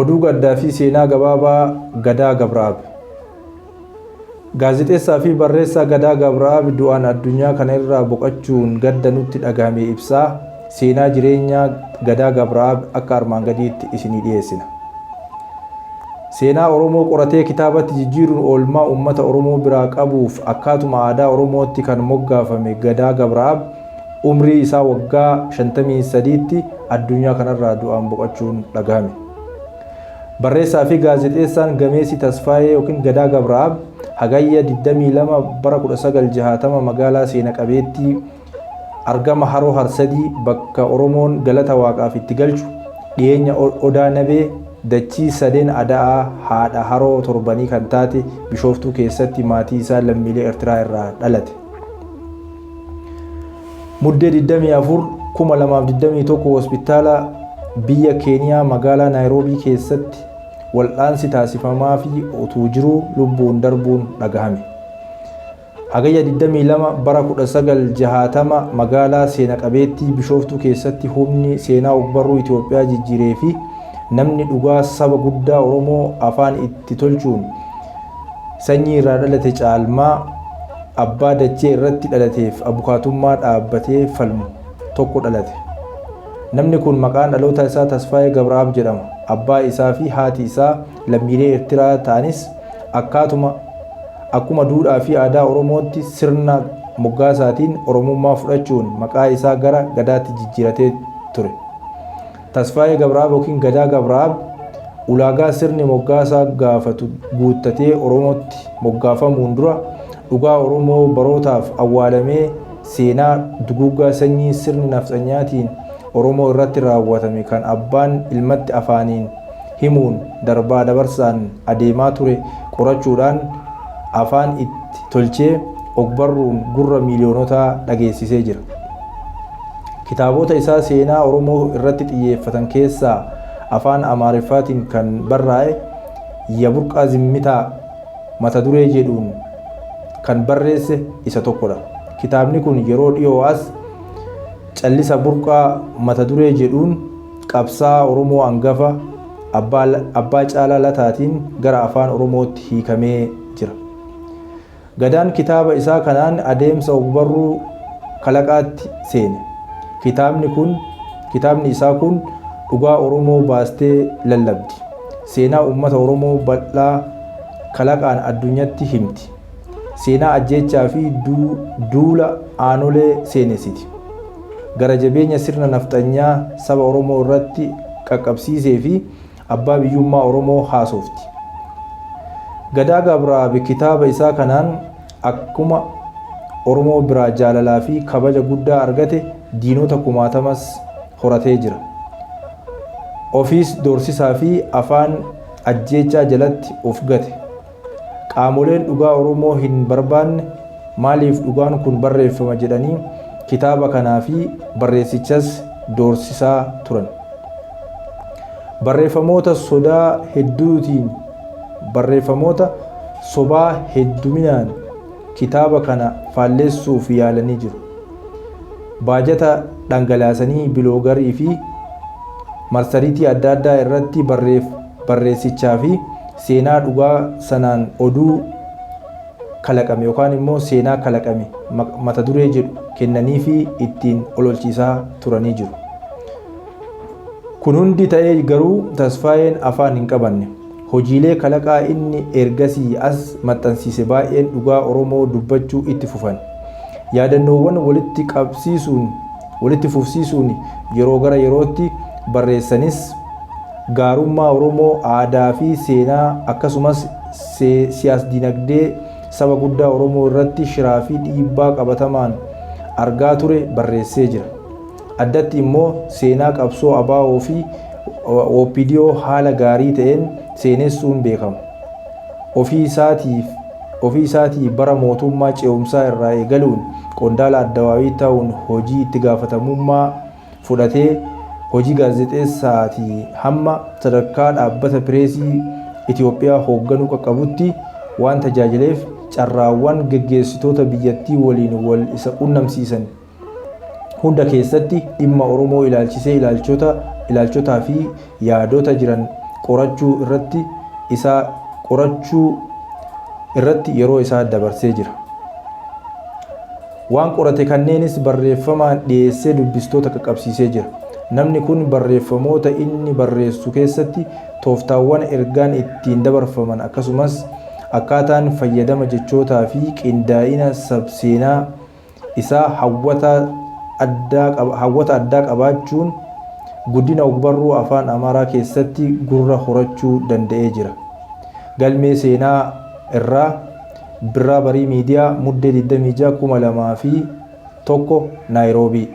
Oduu gaddaa fi seenaa gabaabaa Gadaa Gabraab. Gaazexeessaa fi barreessaa Gadaa Gabraab du'aan addunyaa kana irraa boqachuun gadda nutti dhagahame ibsaa seenaa jireenyaa Gadaa Gabraab akka armaan gadiitti isinii dhiyeessina. Seenaa Oromoo qoratee kitaabatti jijjiiruun oolmaa uummata Oromoo biraa qabuuf akkaatuma aadaa Oromootti kan moggaafame Gadaa Gabraab umrii isaa waggaa 53tti addunyaa kanarraa du'aan boqachuun dhagahame. Barreessaa fi gaazexeessaan Gameessi Tasfaayee yookiin Gadaa Gabraab hagayya 22 bara 1960 magaalaa seena qabeettii argama Haroo Harsadii bakka Oromoon galata waaqaaf itti galchu dhiyeenya Odaa Nabee dachii sadeen Ada'aa haadha haroo torbanii kan taate Bishooftuu keessatti maatii isaa lammiilee Eertiraa irraa dhalate. Muddee 24 2021 hospitaala biyya Keeniyaa magaalaa Naayiroobii keessatti wal'aansi taasifamaa fi utuu jiruu lubbuun darbuun dhagahame. Hagayya 22 bara 1960 magaalaa seena qabeettii Bishooftuu keessatti humni seenaa ogbarruu Itoophiyaa jijjiiree fi namni dhugaa saba guddaa Oromoo afaan itti tolchuun sanyii irraa dhalate Caalmaa abbaa dachee irratti dhalateef abukaatummaa dhaabbatee falmu tokko dhalate. Namni kun maqaan dhaloota isaa Tasfaayee Gabraab jedhama. Abbaa isaa fi haati isaa lammiilee Eertiraa ta'anis akkuma duudhaa fi aadaa Oromootti sirna moggaasaatiin Oromummaa fudhachuun maqaa isaa gara Gadaatti jijjiiratee ture. Tasfaayee Gabraab yookiin Gadaa Gabraab ulaagaa sirni moggaasaa gaafatu guuttatee Oromootti moggaafamuun dura dhugaa Oromoo barootaaf awwaalamee seenaa duguuggaa sanyii sirni nafxanyaatiin Oromoo irratti raawwatame kan abbaan ilmatti afaaniin himuun darbaa dabarsaan adeemaa ture qorachuudhaan afaan itti tolchee ogbarruun gurra miiliyoonotaa dhageessisee jira. Kitaabota isaa seenaa Oromoo irratti xiyyeeffatan keessaa afaan Amaariffaatiin kan barraa'e Yaburqaa Zimmitaa mata duree jedhuun kan barreesse isa tokkodha. Kitaabni kun yeroo dhiyoo as Callisa Burqaa mata duree jedhuun qabsaa Oromoo hangafa Abbaa Caalaa Lataatiin gara afaan Oromootti hiikamee jira. Gadaan kitaaba isaa kanaan adeemsa ogbarruu kalaqaatti seene. Kitaabni isaa kun dhugaa Oromoo baastee lallabdi. Seenaa uummata Oromoo bal'aa kalaqaan addunyatti himti. Seenaa ajjeechaa fi duula aanolee seenessiti. Gara jabeenya sirna nafxanyaa saba Oromoo irratti qaqqabsiisee fi abbaa biyyummaa Oromoo haasofti. Gadaa Gabraab kitaaba isaa kanaan akkuma Oromoo biraa jaalalaa fi kabaja guddaa argate diinota kumaatamas horatee jira. Ofiis doorsisaa fi afaan ajjeechaa jalatti of gate. Qaamoleen dhugaa Oromoo hin barbaanne maaliif dhugaan kun barreeffama jedhanii kitaaba kanaa fi barreessichas doorsisaa turan. Barreeffamoota sobaa hedduminaan kitaaba kana faalleessuuf yaalanii jiru. Baajata dhangalaasanii biloogarii fi marsariitii adda addaa irratti barreessichaa fi seenaa dhugaa sanaan oduu kalaqame yookaan immoo seenaa kalaqame mata duree jedhu kennanii fi ittiin ololchiisaa turanii jiru. Kun hundi ta'ee garuu Tasfaayeen afaan hin qabanne. Hojiilee kalaqaa inni ergasii as maxxansiise baay'een dhugaa Oromoo dubbachuu itti fufan. Yaadannoowwan walitti fufsiisuun yeroo gara yerootti barreessanis gaarummaa Oromoo aadaa fi seenaa akkasumas siyaas-dinagdee saba guddaa Oromoo irratti shiraa fi dhiibbaa qabatamaan argaa ture barreessee jira. Addatti immoo seenaa qabsoo ABO fi OPDO haala gaarii ta'een seenessuun beekama. Ofii isaatii bara mootummaa ce'umsaa irraa eegaluun qondaala addawaawii ta'uun hojii itti gaafatamummaa fudhatee hojii gaazexeessaatii hamma sadarkaa dhaabbata pireesii Itoophiyaa hoogganuu qaqqabutti waan tajaajileef carraawwan geggeessitoota biyyattii waliin wal isa qunnamsiisan hunda keessatti dhimma Oromoo ilaalchisee ilaalchotaa fi yaadota jiran qorachuu irratti yeroo isaa dabarsee jira. Waan qorate kanneenis barreeffamaan dhiyeessee dubbistoota qaqqabsiisee jira. Namni kun barreeffamoota inni barreessu keessatti tooftaawwan ergaan ittiin dabarfaman akkasumas akkaataan fayyadama jechootaa fi qindaa'ina sabseenaa isaa hawwata addaa qabaachuun guddina ogbarruu afaan Amaaraa keessatti gurra horachuu danda'ee jira. Galmee seenaa irraa Birraa Barii Miidiyaa Muddee 26 2001 Naayiroobii.